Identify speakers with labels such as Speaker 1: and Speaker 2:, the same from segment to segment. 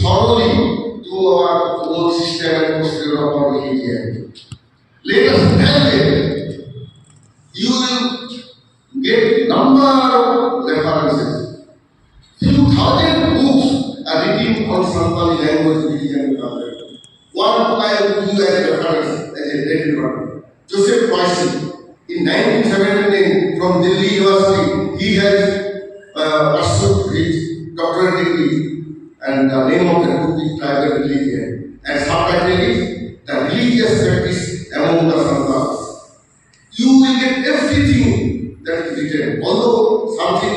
Speaker 1: thoroughly to our work system and procedure of our religion. Let us evaluate. You will get number of references. Few thousand books are written on Santali language, religion, and culture. One book I will give as a reference as a dated one. Joseph Pricey, in 1979 from Delhi University, he has pursued his doctorate degree, and the name of the book is Tribal Religion, and subtitle is The Religious Practice Among the Santals. You will get everything that is written, although something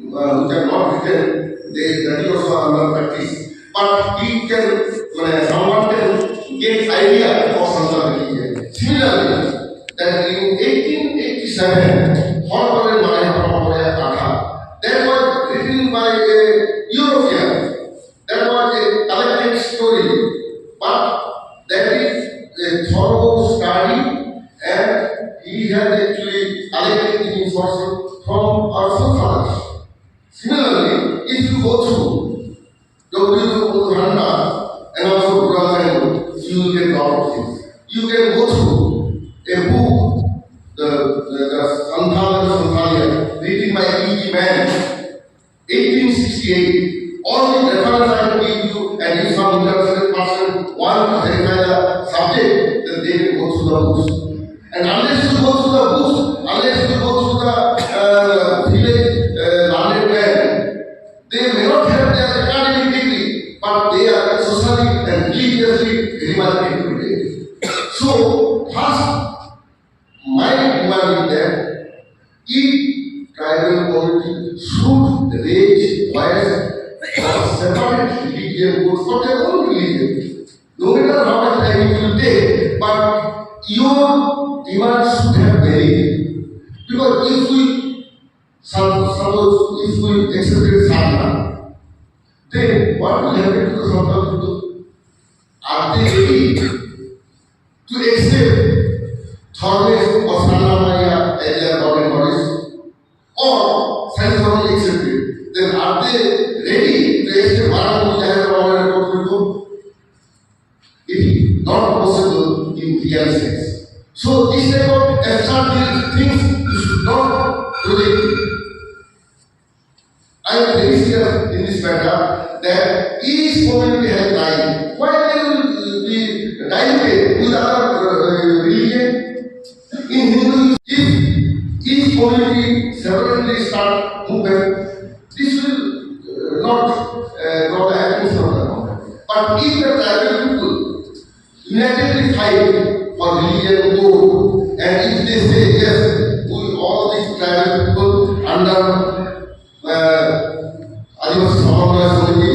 Speaker 1: which are not written, that is also another practice. But someone can get idea of Santal religion. Similarly, that in 1887, Horkore Maya Katha, that was written by a European. That was a collected story, but that is a thorough study, and he had actually collected the information from our forefathers. Similarly, if you go through W. Handa and also Brahman, you will get a lot of things. You can go through a book, the Santhaliya, written by E.G. Mann, 1868. All the reference I will give you, and if some interested person want to verify the subject, then they will go through the books. And unless you go through the books, unless you go through the village learned man, they may not have their academic degree, but they are socially and religiously very much educated. So, first, my demand is that each tribal community should raise voice for separate religion groups for their own religion. No matter how much time it will take, but your demands should have merit. Because if we accepted sadhana, then what will happen to the Santal people? Are they ready to accept Thornes or Sanamaya as their government bodies? Or since only accepted, then are they ready to accept Marathi as their government bodies? It is not possible in real sense. So this type of abstract things you should not relate. I am very clear in this matter that each community has died. Why they will be diluted with other religion? In Hinduism, if each community separately start movement, this will not happen from the government. But if the tribal people unitedly fight for religion code, and if they say yes, we all these tribal people under Adivasi Samanvaya Samiti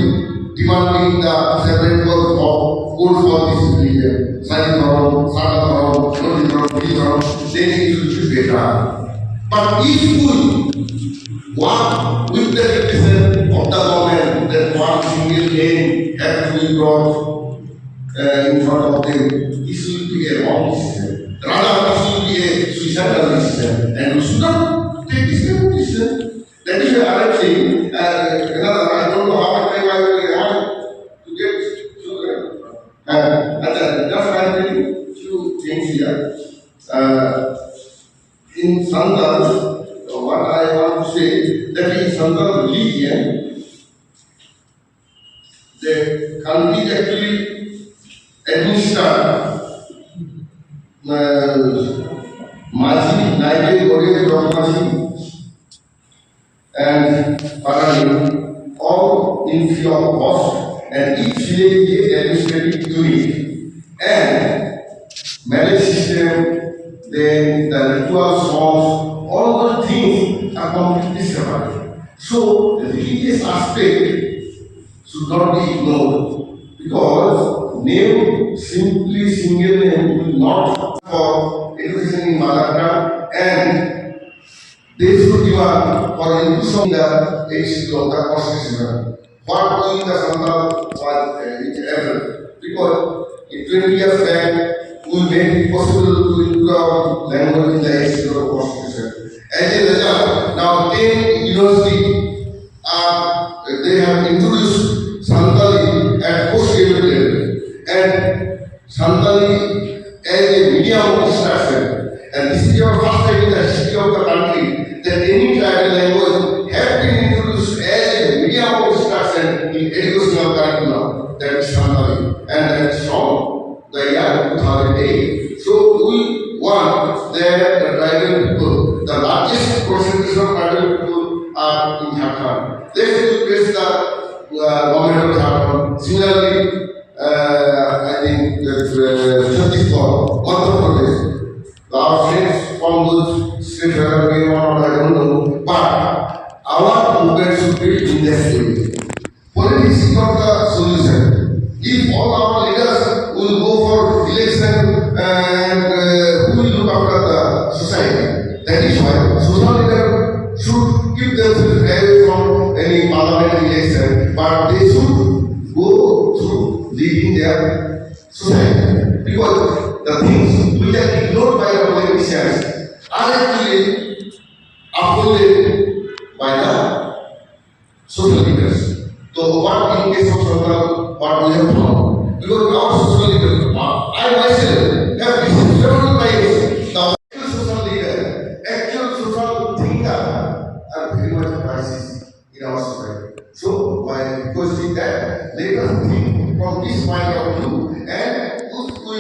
Speaker 1: demanding the separate code for this religion, Sani Dharam, Sata Dharam, Nodi Dharam, Budi Dharam, then it will be better. But if we work with the represent of the government, that one single name has to be brought in front of them, this will be a wrong decision. Rather, this will be a suicidal decision, and we should not take this kind of decision. That is why I am saying, I don't know how much time I will have to get children. Just I am telling few things here. In Santal, what I want to say, that in Santal religion, the country actually administered Maji, Nigel, Gorege, Dogmaji, and Parani, all in free of cost, and each village is administrative unit. And marriage system, then the ritual songs, all the things are completely separate. So the religious aspect should not be ignored, because name, simply single name, will not for education in mother tongue, and they should demand for inclusion in the HCQ of the constitution. What doing the Santal was error, because in 20 years back we made it possible to include our language in the HCQ of the constitution. As a result, now 10 universities they have introduced Santali personally as a medium of instruction, and this is your first time in the history of the country that any tribal language have been introduced as a medium of instruction in educational curriculum, that is Santali, and that is from the year 2008. So we want that the tribal people, the largest percentage of tribal people are in Jharkhand. Let's request the government of Jharkhand. Similarly, I think that Chhattisgarh, Madhya Pradesh, our friends from those states are going on, I don't know, but our movement should be in that way. Politics is not the solution. If all our leaders will go for election and who will look after the society, that is why social leaders should keep themselves away from any parliament election, but they should go through leading their society. Because the things which are ignored by the politicians are actually upholded by the social leaders. So what in case of social, what we have found? Because our social leaders, I myself have received several times the actual social leader, actual social thinker are very much crisis in our society. So by requesting that, let us think from this point of view and if we